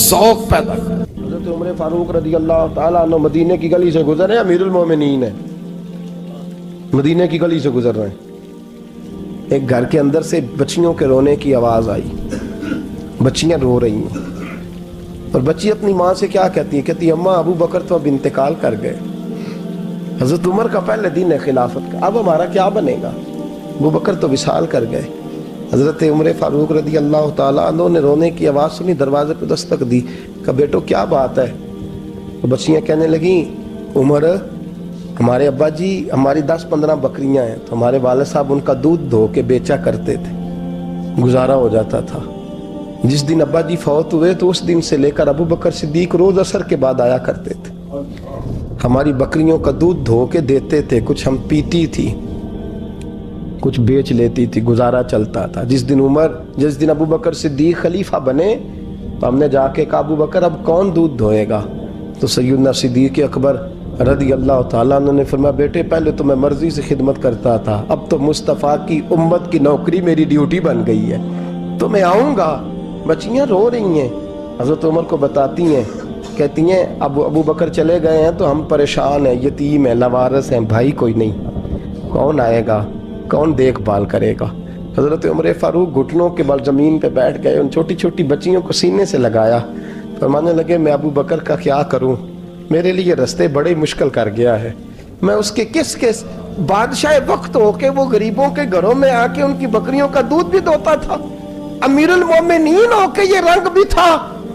ذوق پیدا کرو۔ حضرت عمر فاروق رضی اللہ تعالیٰ عنہ مدینے کی گلی سے گزر رہے ہیں، امیر المومنین ہے، مدینے کی گلی سے گزر رہے ہیں۔ ایک گھر کے اندر سے بچیوں کے رونے کی آواز آئی، بچیاں رو رہی ہیں، اور بچی اپنی ماں سے کیا کہتی ہے؟ کہتی ہے اماں ابو بکر تو اب انتقال کر گئے، حضرت عمر کا پہلے دن ہے خلافت کا، اب ہمارا کیا بنے گا؟ ابو بکر تو وصال کر گئے۔ حضرت عمر فاروق رضی اللہ تعالیٰ عنہ نے رونے کی آواز سنی، دروازے پہ دستک دی، کہا بیٹو کیا بات ہے؟ تو بچیاں کہنے لگیں عمر ہمارے ابا جی ہماری 10-15 بکریاں ہیں، تو ہمارے والد صاحب ان کا دودھ دھو کے بیچا کرتے تھے، گزارا ہو جاتا تھا۔ جس دن ابا جی فوت ہوئے تو اس دن سے لے کر ابو بکر صدیق روز عصر کے بعد آیا کرتے تھے، ہماری بکریوں کا دودھ دھو کے دیتے تھے، کچھ ہم پیتی تھی، کچھ بیچ لیتی تھی، گزارا چلتا تھا۔ جس دن ابو بکر صدیق خلیفہ بنے تو ہم نے جا کے کہا ابو بکر اب کون دودھ دھوئے گا؟ تو سیدنا صدیق اکبر رضی اللہ تعالیٰ عنہ نے فرمایا بیٹے پہلے تو میں مرضی سے خدمت کرتا تھا، اب تو مصطفیٰ کی امت کی نوکری میری ڈیوٹی بن گئی ہے، تو میں آؤں گا۔ بچیاں رو رہی ہیں، حضرت عمر کو بتاتی ہیں، کہتی ہیں ابو بکر چلے گئے ہیں تو ہم پریشان ہیں، یتیم ہیں، لاوارث ہیں، بھائی کوئی نہیں، کون آئے گا، کون دیکھ بھال کرے گا؟ حضرت عمر فاروق گھٹنوں کے بل زمین پہ بیٹھ گئے، ان چھوٹی چھوٹی بچیوں کو سینے سے لگایا، فرمانے لگے میں ابو بکر کا کیا کروں، میرے لیے رستے بڑے مشکل کر گیا ہے، میں اس کے کس بادشاہ وقت ہو کے وہ غریبوں کے گھروں میں آ کے ان کی بکریوں کا دودھ بھی دوتا تھا، امیر المومنین ہو کے یہ رنگ بھی تھا۔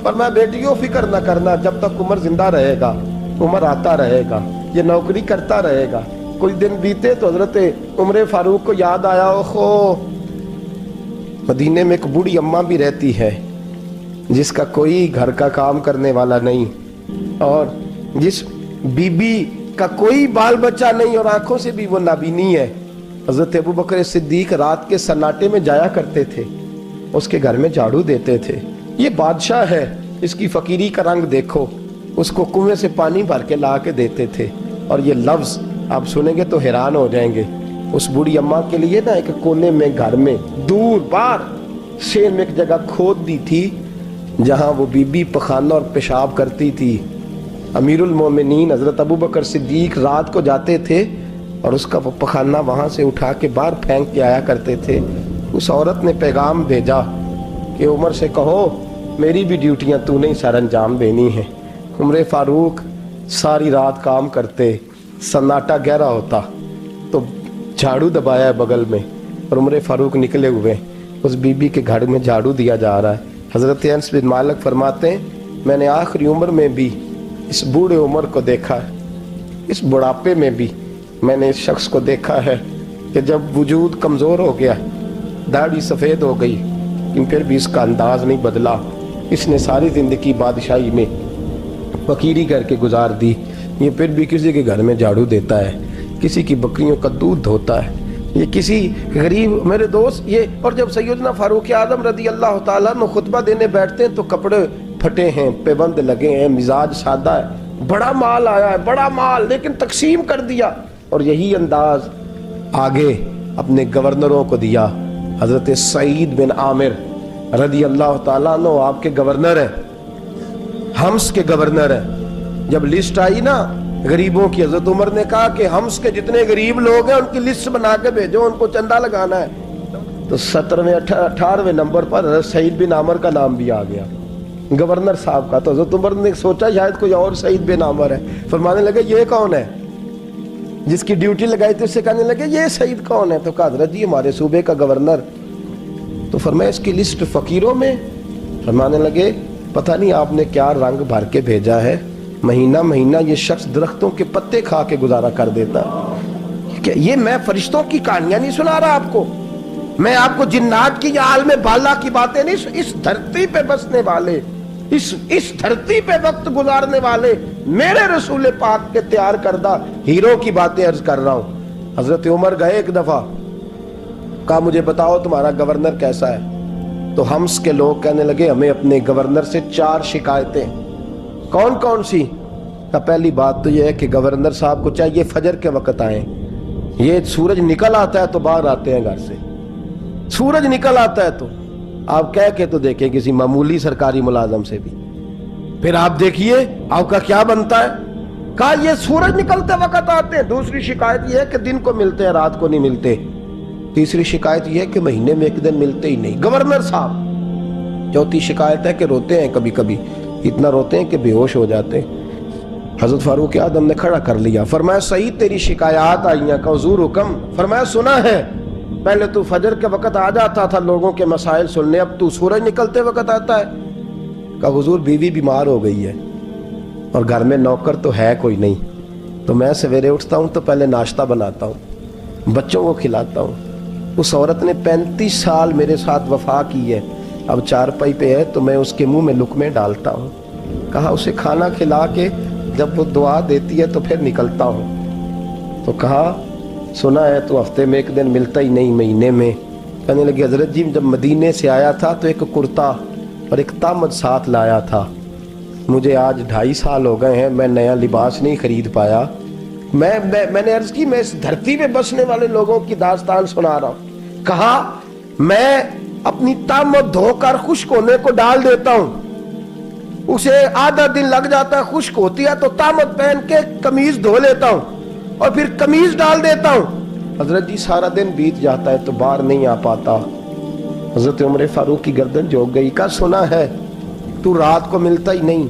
فرمایا بیٹیوں فکر نہ کرنا، جب تک عمر زندہ رہے گا، عمر آتا رہے گا، یہ نوکری کرتا رہے گا۔ کچھ دن بیتے تو حضرت عمر فاروق کو یاد آیا اوہو مدینے میں ایک بوڑھی اماں بھی رہتی ہے جس کا کوئی گھر کا کام کرنے والا نہیں، اور جس بی بی کا کوئی بال بچہ نہیں، اور آنکھوں سے بھی وہ نابینی ہے۔ حضرت ابو بکر صدیق رات کے سناٹے میں جایا کرتے تھے، اس کے گھر میں جھاڑو دیتے تھے۔ یہ بادشاہ ہے، اس کی فقیری کا رنگ دیکھو، اس کو کنویں سے پانی بھر کے لا کے دیتے تھے۔ اور یہ لفظ آپ سنیں گے تو حیران ہو جائیں گے، اس بوڑھی اماں کے لیے نا ایک کونے میں گھر میں دور باہر شیر میں ایک جگہ کھود دی تھی جہاں وہ بی بی پخانہ اور پیشاب کرتی تھی۔ امیر المومنین حضرت ابو بکر صدیق رات کو جاتے تھے اور اس کا وہ پخانہ وہاں سے اٹھا کے باہر پھینک کے آیا کرتے تھے۔ اس عورت نے پیغام بھیجا کہ عمر سے کہو میری بھی ڈیوٹیاں تو نے سر انجام دینی ہیں۔ عمر فاروق ساری رات کام کرتے، سناٹا گہرا ہوتا تو جھاڑو دبایا ہے بغل میں، اور عمر فاروق نکلے ہوئے اس بی بی کے گھر میں جھاڑو دیا جا رہا ہے۔ حضرت انس بن مالک فرماتے ہیں میں نے آخری عمر میں بھی اس بوڑھے عمر کو دیکھا ہے، اس بڑھاپے میں بھی میں نے اس شخص کو دیکھا ہے کہ جب وجود کمزور ہو گیا، داڑھی سفید ہو گئی، لیکن پھر بھی اس کا انداز نہیں بدلا۔ اس نے ساری زندگی بادشاہی میں فقیری کر کے گزار دی، یہ پھر بھی کسی کے گھر میں جھاڑو دیتا ہے، کسی کی بکریوں کا دودھ دھوتا ہے، یہ کسی غریب میرے دوست یہ۔ اور جب سیدنا فاروق اعظم رضی اللہ تعالیٰ عنہ خطبہ دینے بیٹھتے ہیں تو کپڑے پھٹے ہیں، پیبند لگے ہیں، مزاج سادہ ہے، بڑا مال آیا ہے، بڑا مال، لیکن تقسیم کر دیا، اور یہی انداز آگے اپنے گورنروں کو دیا۔ حضرت سعید بن عامر رضی اللہ تعالیٰ عنہ آپ کے گورنر ہیں، حمص کے گورنر ہیں۔ جب لسٹ آئی نا غریبوں کی، حضرت عمر نے کہا کہ حمص کے جتنے غریب لوگ ہیں ان کی لسٹ بنا کے بھیجو، ان کو چندہ لگانا ہے۔ تو 17ویں 18ویں نمبر پر حضرت سعید بن عامر کا نام بھی آ گیا، گورنر صاحب کا۔ تو حضرت عمر نے سوچا شاید کوئی اور سعید بن عامر ہے، فرمانے لگے یہ کون ہے؟ جس کی ڈیوٹی لگائی تھی اس سے کہنے لگے یہ سعید کون ہے؟ تو کہا حضرت جی ہمارے صوبے کا گورنر۔ تو فرمایا اس کی لسٹ فقیروں میں؟ فرمانے لگے پتہ نہیں آپ نے کیا رنگ بھر کے بھیجا ہے، مہینہ مہینہ یہ شخص درختوں کے پتے کھا کے گزارا کر دیتا، یہ میں فرشتوں کی کہانیاں نہیں سنا رہا آپ کو، میں آپ کو جنات کی یا عالم بالا کی باتیں نہیں، اس دھرتی پہ بسنے والے، اس دھرتی پہ وقت گزارنے والے میرے رسول پاک کے تیار کردہ ہیرو کی باتیں عرض کر رہا ہوں۔ حضرت عمر گئے ایک دفعہ، کہا مجھے بتاؤ تمہارا گورنر کیسا ہے؟ تو ہمس کے لوگ کہنے لگے ہمیں اپنے گورنر سے 4 شکایتیں۔ کون کون سی؟ کہ پہلی بات تو یہ ہے کہ گورنر صاحب کو چاہیے فجر کے وقت آئیں، یہ سورج نکل آتا ہے تو باہر آتے ہیں گھر سے، سورج نکل آتا ہے تو آپ کہہ کے تو دیکھیں کسی معمولی سرکاری ملازم سے بھی، پھر آپ دیکھیے آپ کا کیا بنتا ہے۔ کہا یہ سورج نکلتے وقت آتے ہیں۔ دوسری شکایت یہ ہے کہ دن کو ملتے ہیں رات کو نہیں ملتے۔ تیسری شکایت یہ ہے کہ مہینے میں ایک دن ملتے ہی نہیں گورنر صاحب۔ چوتھی شکایت ہے کہ روتے ہیں، کبھی کبھی اتنا روتے ہیں کہ بے ہوش ہو جاتے ہیں۔ حضرت فاروق اعظم نے کھڑا کر لیا، فرمایا صحیح تیری شکایات آئی ہیں، کہ حضور حکم۔ فرمایا سنا ہے، پہلے تو فجر کے وقت آ جاتا تھا لوگوں کے مسائل سننے، اب تو سورج نکلتے وقت آتا ہے۔ کہ حضور بیوی بیمار ہو گئی ہے اور گھر میں نوکر تو ہے کوئی نہیں، تو میں سویرے اٹھتا ہوں تو پہلے ناشتہ بناتا ہوں، بچوں کو کھلاتا ہوں۔ اس عورت نے 35 سال میرے ساتھ وفا کی ہے، اب چارپائی پہ ہے تو میں اس کے منہ میں لقمے ڈالتا ہوں۔ کہا اسے کھانا کھلا کے جب وہ دعا دیتی ہے تو پھر نکلتا ہوں۔ تو کہا سنا ہے تو ہفتے میں ایک دن ملتا ہی نہیں، مہینے میں۔ کہنے لگے حضرت جی جب مدینے سے آیا تھا تو ایک کرتا اور ایک تامد ساتھ لایا تھا، مجھے آج 2.5 سال ہو گئے ہیں، میں نیا لباس نہیں خرید پایا۔ میں نے عرض کی میں اس دھرتی پہ بسنے والے لوگوں کی داستان سنا رہا ہوں۔ کہا میں اپنی تامد دھو کر خشک ہونے کو ڈال دیتا ہوں، اسے آدھا دن لگ جاتا ہے، خشک ہوتی ہے تو تامد پہن کے قمیض دھو لیتا ہوں اور پھر قمیض ڈال دیتا ہوں۔ حضرت جی سارا دن بیت جاتا ہے تو باہر نہیں آ پاتا۔ حضرت عمر فاروق کی گردن جھک گئی، کہا سنا ہے تو رات کو ملتا ہی نہیں۔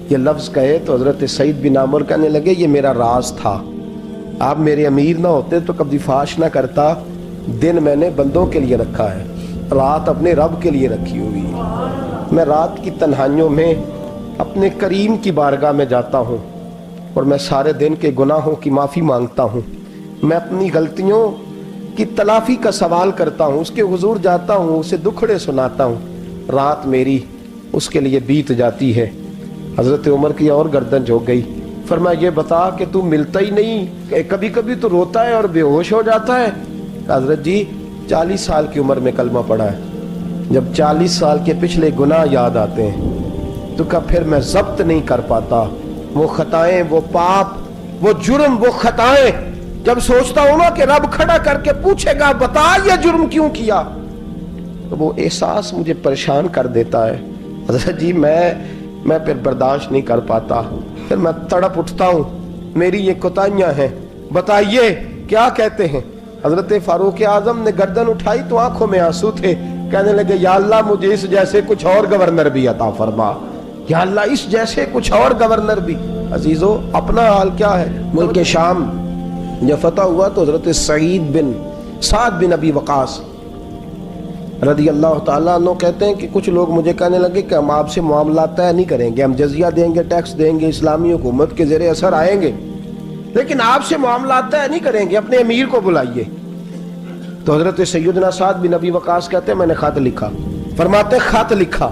یہ لفظ کہے تو حضرت سعید بن عمر کہنے لگے یہ میرا راز تھا، آپ میرے امیر نہ ہوتے تو کبھی فاش نہ کرتا، دن میں نے بندوں کے لیے رکھا ہے، رات اپنے رب کے لیے رکھی ہوئی ہے۔ میں رات کی تنہائیوں میں اپنے کریم کی بارگاہ میں جاتا ہوں اور میں سارے دن کے گناہوں کی معافی مانگتا ہوں، میں اپنی غلطیوں کی تلافی کا سوال کرتا ہوں، اس کے حضور جاتا ہوں، اسے دکھڑے سناتا ہوں، رات میری اس کے لیے بیت جاتی ہے۔ حضرت عمر کی اور گردن جھک گئی، فرمایا یہ بتا کہ تو ملتا ہی نہیں، کہ کبھی کبھی تو روتا ہے اور بے ہوش ہو جاتا ہے۔ حضرت جی 40 سال کی عمر میں کلمہ پڑھا ہے، جب 40 سال کے پچھلے گناہ یاد آتے ہیں تو کہا پھر میں ضبط نہیں کر پاتا، وہ خطائیں، وہ پاپ، وہ جرم، وہ خطائیں جب سوچتا ہوں نا کہ رب کھڑا کر کے پوچھے گا بتا یہ جرم کیوں کیا، تو وہ احساس مجھے پریشان کر دیتا ہے۔ حضرت جی میں پھر برداشت نہیں کر پاتا، پھر میں تڑپ اٹھتا ہوں، میری یہ کوتاہیاں ہیں، بتائیے کیا کہتے ہیں۔ حضرت فاروق اعظم نے گردن اٹھائی تو آنکھوں میں آنسو تھے، کہنے لگے یا اللہ مجھے اس جیسے کچھ اور گورنر بھی عطا فرما، یا اللہ اس جیسے کچھ اور گورنر بھی۔ عزیزو اپنا حال کیا ہے؟ ملک شام جب فتح ہوا تو حضرت سعد بن ابی وقاص رضی اللہ تعالیٰ عنہ کہتے ہیں کہ کچھ لوگ مجھے کہنے لگے کہ ہم آپ سے معاملات طے نہیں کریں گے، ہم جزیہ دیں گے، ٹیکس دیں گے، اسلامی حکومت کے زیر اثر آئیں گے، لیکن آپ سے معاملات طے نہیں کریں گے، اپنے امیر کو بلائیے۔ تو حضرت سیدنا سعد بن ابی وقاص کہتے ہیں میں نے خط لکھا، فرماتے خط لکھا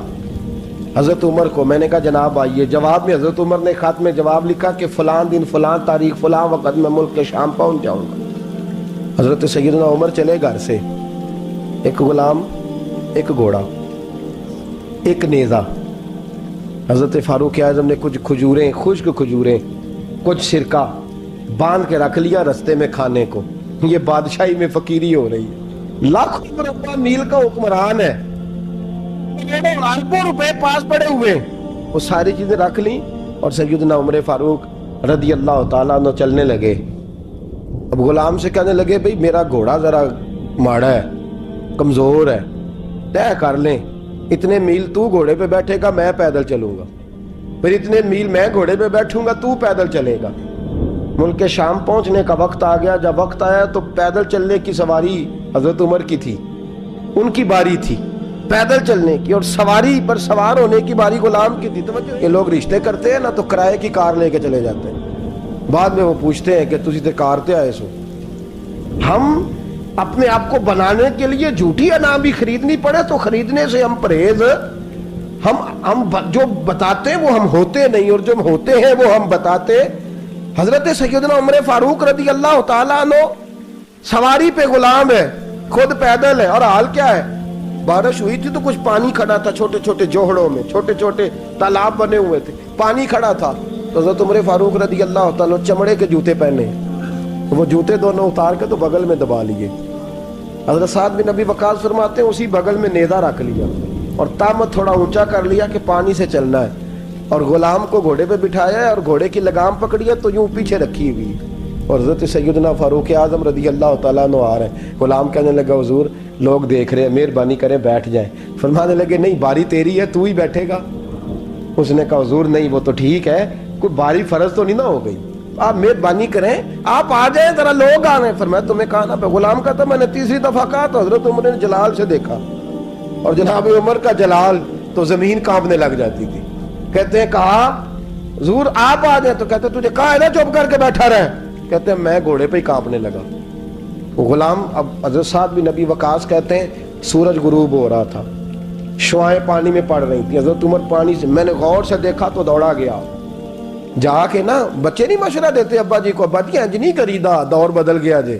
حضرت عمر کو، میں نے کہا جناب آئیے۔ جواب میں حضرت عمر نے خط میں جواب لکھا کہ فلاں دن فلاں تاریخ فلاں وقت میں ملک کے شام پہنچ جاؤں گا۔ حضرت سیدنا عمر چلے گھر سے، ایک غلام، ایک گھوڑا، ایک نیزہ۔ حضرت فاروق اعظم نے کچھ کھجوریں، خشک کھجوریں، کچھ سرکہ باندھ کے رکھ لیا رستے میں کھانے کو۔ یہ بادشاہی میں فقیری ہو رہی ہے، لاکھوں مربع میل کا حکمران ہے، اربوں روپے پاس پڑے ہوئے، وہ ساری چیزیں رکھ لیں اور سیدنا عمر فاروق رضی اللہ تعالیٰ عنہ چلنے لگے۔ اب غلام سے کہنے لگے بھئی میرا گھوڑا ذرا ماڑا ہے، کمزور ہے، طے کر لیں، اتنے میل تو گھوڑے پہ بیٹھے گا میں پیدل چلوں گا، پھر اتنے میل میں گھوڑے پہ بیٹھوں گا تو پیدل چلے گا۔ ملک شام پہنچنے کا وقت آ گیا، جب وقت آیا تو پیدل چلنے کی سواری حضرت عمر کی تھی، ان کی باری تھی پیدل چلنے کی، اور سواری پر سوار ہونے کی باری غلام کی تھی۔ یہ لوگ رشتے کرتے ہیں نا تو کرائے کی کار لے کے چلے جاتے ہیں، بعد میں وہ پوچھتے ہیں کہ تسی تے کار تے آئے سو، ہم اپنے آپ کو بنانے کے لیے جھوٹی انا بھی خریدنی پڑے تو خریدنے سے ہم پرہیز. ہم جو بتاتے ہیں وہ ہم ہوتے نہیں, اور جو ہم ہوتے ہیں وہ ہم بتاتے. حضرت سیدنا عمر فاروق رضی اللہ تعالیٰ عنہ سواری پہ غلام ہے, خود پیدل ہے, اور حال کیا ہے, بارش ہوئی تھی تو کچھ پانی کھڑا تھا چھوٹے چھوٹے جوہڑوں میں, چھوٹے چھوٹے تالاب بنے ہوئے تھے, پانی کھڑا تھا. تو حضرت عمر فاروق رضی اللہ تعالیٰ چمڑے کے جوتے پہنے, وہ جوتے دونوں اتار کے تو بغل میں دبا لیے. حضرت سعد بن ابی وقاص فرماتے ہیں اسی بغل میں نیزہ رکھ لیا اور تامت تھوڑا اونچا کر لیا کہ پانی سے چلنا ہے, اور غلام کو گھوڑے پہ بٹھایا ہے اور گھوڑے کی لگام پکڑی ہے تو یوں پیچھے رکھی ہوئی, اور حضرت سیدنا فاروق اعظم رضی اللہ تعالیٰ عنہ آ رہے ہیں. غلام کہنے لگا حضور لوگ دیکھ رہے ہیں, مہربانی کریں بیٹھ جائیں. فرمانے لگے نہیں باری تیری ہے, تو ہی بیٹھے گا. اس نے کہا حضور نہیں وہ تو ٹھیک ہے, کوئی باری فرض تو نہیں نہ ہو گئی, آپ مہربانی کریں آپ آ جائیں, ذرا لوگ آ رہے ہیں. فرمایا تمہیں کہا نا, غلام کہتا میں نے تیسری دفعہ کہا تو حضرت عمر نے جلال سے دیکھا, اور جناب عمر کا جلال تو زمین کانپنے لگ جاتی تھی. کہتے ہیں کہا حضور آپ آ جائیں, تو کہتے ہیں تجھے کہا ہے نا چپ کر کے بیٹھا رہے. کہتے ہیں میں گھوڑے پہ ہی کانپنے لگا. غلام اب حضرت سعد بن نبی وقاص کہتے ہیں سورج غروب ہو رہا تھا, شعائیں پانی میں پڑ رہی تھی. حضرت عمر پانی سے میں نے غور سے دیکھا تو دوڑا گیا. جا کے نا بچے نہیں مشورہ دیتے ابا جی کو, ابا جی انج نہیں کریدا, دور بدل گیا جی.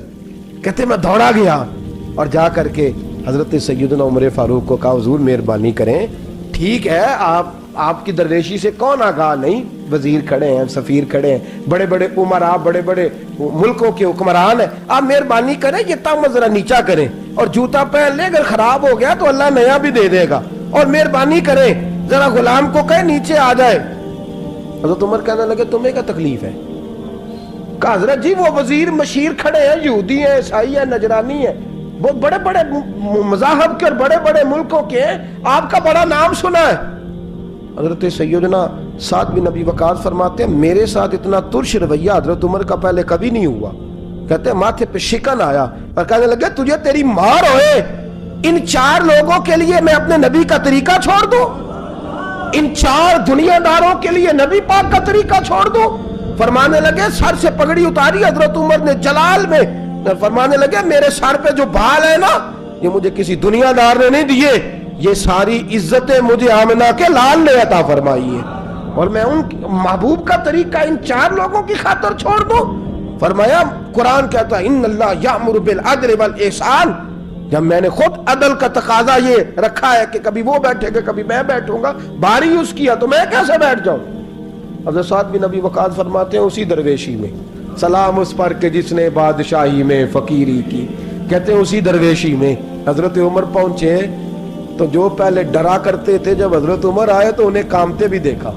کہتے میں دوڑا گیا اور جا کر کے حضرت سیدنا عمر فاروق کو کہا حضور مہربانی کریں, ٹھیک ہے آپ کی درویشی سے کون آگاہ نہیں, وزیر کھڑے ہیں, سفیر کھڑے ہیں, بڑے بڑے عمرا, بڑے بڑے ملکوں کے حکمران ہیں, آپ مہربانی کریں یہ تامت ذرا نیچا کریں اور جوتا پہن لیں, اگر خراب ہو گیا تو اللہ نیا بھی دے دے گا, اور مہربانی کریں ذرا غلام کو کہیں نیچے آ جائے. حضرت عمر کہنے لگے تمہیں کیا تکلیف ہے؟ کہا حضرت جی وہ وزیر مشیر کھڑے ہیں, یہودی ہیں, عیسائی ہیں, نجرانی ہیں, بہت بڑے بڑے مذاہب کے اور بڑے بڑے ملکوں کے ہیں, آپ کا بڑا نام سنا ہے. حضرت سیدنا سعد بن ابی وقاص فرماتے ہیں میرے ساتھ اتنا ترش رویہ حضرت عمر کا پہلے کبھی نہیں ہوا. کہتے ہیں ماتھے پہ شکن آیا اور کہنے لگے تجھے تیری مار ہوئے, ان 4 لوگوں کے لیے میں اپنے نبی کا طریقہ چھوڑ دوں, ان 4 دنیا داروں کے لیے نبی پاک کا طریقہ چھوڑ دوں. فرمانے لگے سر سے پگڑی اتاری حضرت عمر نے جلال میں, فرمانے لگے میرے سر پہ جو بال ہے نا یہ مجھے کسی دنیا دار نے نہیں دیے, یہ ساری عزتیں مجھے آمنہ کے لال نے عطا فرمائی ہے, اور میں ان محبوب کا طریقہ ان 4 لوگوں کی خاطر چھوڑ دوں. فرمایا قرآن کہتا ہے ان اللہ یامر بالعدل والاحسان, جب میں نے خود عدل کا تقاضا یہ رکھا ہے کہ کبھی وہ بیٹھے گا کبھی میں بیٹھوں گا, باری اس کیا تو میں کیسے بیٹھ جاؤں. حضرت سعد بن نبی وقاص فرماتے ہیں اسی درویشی میں سلام اس پر کہ جس نے بادشاہی میں فقیری کی. کہتے ہیں اسی درویشی میں حضرت عمر پہنچے تو جو پہلے ڈرا کرتے تھے جب حضرت عمر آئے تو انہیں کامتے بھی دیکھا,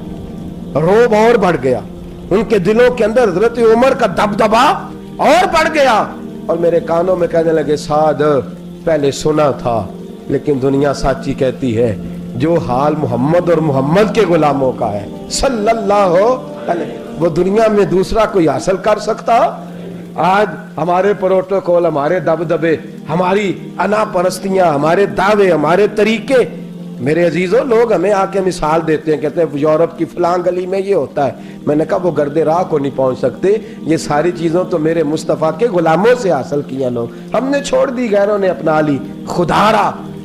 روب اور بڑھ گیا, ان کے دلوں کے اندر حضرت عمر کا دبدبا اور بڑھ گیا, اور میرے کانوں میں کہنے لگے سعد پہلے سنا تھا لیکن دنیا سچی کہتی ہے جو حال محمد اور محمد کے غلاموں کا ہے صلی اللہ علیہ, وہ دنیا میں دوسرا کوئی حاصل کر سکتا. آج ہمارے پروٹوکول, ہمارے دبدبے, ہماری انا پرستیاں, ہمارے دعوے, ہمارے طریقے, میرے عزیزوں لوگ ہمیں آ کے مثال دیتے ہیں, کہتے ہیں یورپ کی فلاں گلی میں یہ ہوتا ہے. میں نے کہا وہ گرد راہ کو نہیں پہنچ سکتے, یہ ساری چیزوں تو میرے مصطفیٰ کے غلاموں سے حاصل کیا لوگ, ہم نے چھوڑ دی, غیروں نے اپنا لی.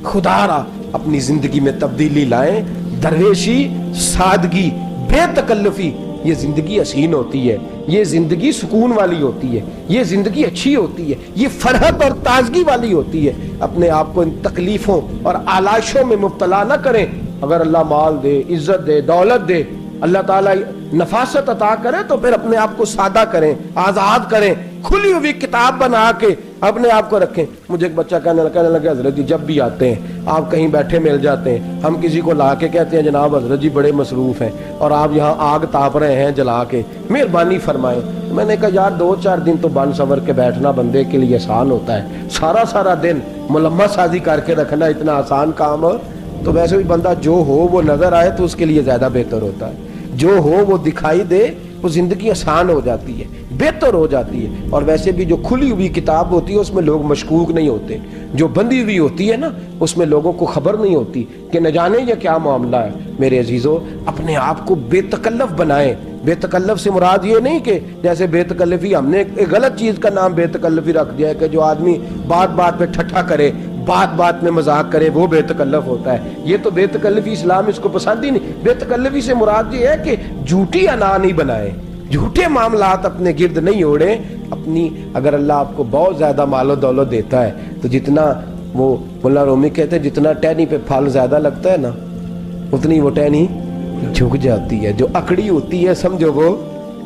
خدارا اپنی زندگی میں تبدیلی لائیں. درویشی, سادگی, بے تکلفی, یہ زندگی حسین ہوتی ہے, یہ زندگی سکون والی ہوتی ہے, یہ زندگی اچھی ہوتی ہے, یہ فرحت اور تازگی والی ہوتی ہے. اپنے آپ کو ان تکلیفوں اور آلائشوں میں مبتلا نہ کریں. اگر اللہ مال دے, عزت دے, دولت دے, اللہ تعالیٰ نفاست عطا کرے تو پھر اپنے آپ کو سادہ کریں, آزاد کریں, کھلی ہوئی کتاب بنا کے اپنے آپ کو رکھیں. مجھے ایک بچہ کہنے لگا حضرت جی جب بھی آتے ہیں آپ کہیں بیٹھے مل جاتے ہیں, ہم کسی کو لا کے کہتے ہیں جناب حضرت جی بڑے مصروف ہیں اور آپ یہاں آگ تاپ رہے ہیں جلا کے, مہربانی فرمائیں. میں نے کہا یار 2-4 دن تو بن سور کے بیٹھنا بندے کے لیے آسان ہوتا ہے, سارا دن ملمت سازی کر کے رکھنا اتنا آسان کام ہو تو ویسے بھی بندہ جو ہو وہ نظر آئے تو اس کے لیے زیادہ بہتر ہوتا ہے, جو ہو وہ دکھائی دے, وہ زندگی آسان ہو جاتی ہے. بہتر ہو جاتی ہے. اور ویسے بھی جو کھلی ہوئی کتاب ہوتی ہے اس میں لوگ مشکوک نہیں ہوتے. جو بندی ہوئی ہوتی ہے نا اس میں لوگوں کو خبر نہیں ہوتی کہ نہ جانے یہ کیا معاملہ ہے. میرے عزیزو اپنے آپ کو بے تکلف بنائیں. بے تکلف سے مراد یہ نہیں کہ جیسے بے تکلفی ہم نے ایک غلط چیز کا نام بے تکلفی رکھ دیا ہے کہ جو آدمی بات بات پہ ٹھٹھا کرے, بات بات میں مذاق کرے, وہ بے تکلف ہوتا ہے. یہ تو بے تکلفی اسلام اس کو پسند ہی نہیں. بے تکلفی سے مراد یہ ہے کہ جھوٹی انا نہیں بنائے, جھوٹے معاملات اپنے گرد نہیں اوڑے. اپنی اگر اللہ آپ کو بہت زیادہ مال و دولت دیتا ہے تو جتنا وہ مولا رومی کہتے ہیں جتنا ٹہنی پہ پھل زیادہ لگتا ہے نا اتنی وہ ٹہنی جھک جاتی ہے. جو اکڑی ہوتی ہے سمجھو وہ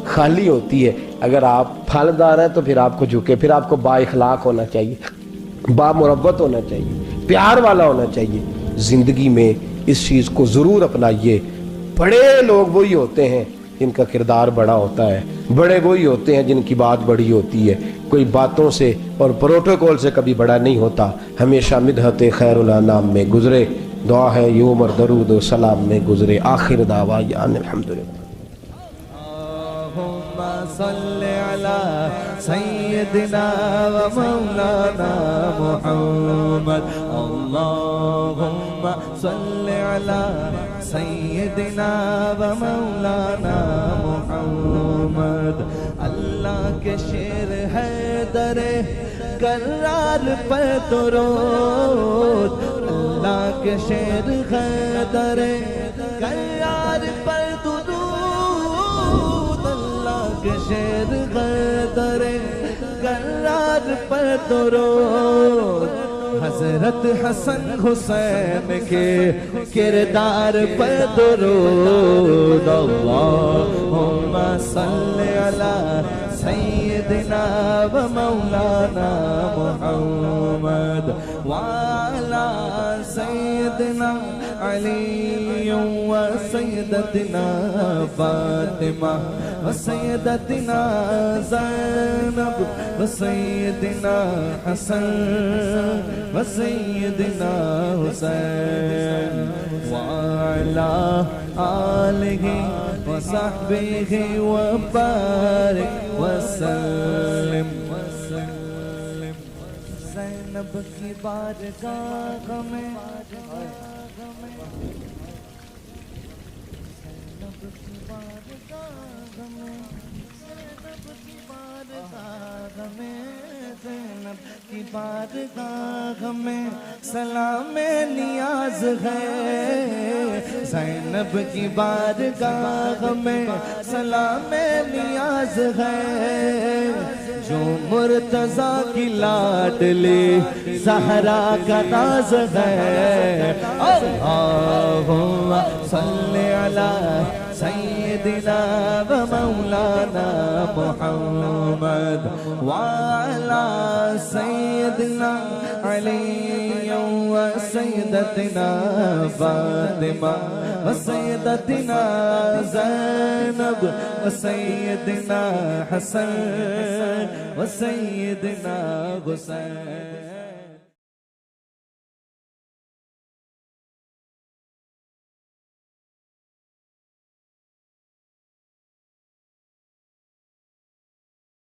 خالی ہوتی ہے. اگر آپ پھلدار ہیں تو پھر آپ کو جھکے, پھر آپ کو با اخلاق ہونا چاہیے, با مربت ہونا چاہیے, پیار والا ہونا چاہیے. زندگی میں اس چیز کو ضرور اپنائیے. بڑے لوگ وہی ہوتے ہیں جن کا کردار بڑا ہوتا ہے, بڑے وہی ہوتے ہیں جن کی بات بڑی ہوتی ہے. کوئی باتوں سے اور پروٹوکول سے کبھی بڑا نہیں ہوتا. ہمیشہ مدحت خیر الانام میں گزرے, دعا ہے یوم اور درود و سلام میں گزرے. آخر دعوان الحمدللہ. صل على سيدنا ومولانا محمد. اللهم صل على سيدنا ومولانا محمد. اللہ کے شیر ہے در کرار پر درود, اللہ کے شیر ہے در کرار پر درود, کہ شیر غدر کرار پر درود. حضرت حسن حسین کے کردار پر درود. اللہم صل علی سیدنا و مولانا محمد وعلی سیدنا علی و سیدتنا فاطمہ و سیدتنا زینب و سیدنا حسن و سیدنا حسین وعلی آلہ و صحبہ و بارک وسلم. زینب کی بارگاہ میں زینب کی بارگاہ میں سلام نیاز ہے. زینب کی بارگاہ میں سلام نیاز ہے. جو مرتضیٰ کی لاڈلی زہرا کا ناز ہے. اللہم صل علی سیدنا و مولانا محمد وعلی سیدنا علی و سیدتنا فاطمہ و سیدتنا زینب و سیدنا حسن و سیدنا حسین.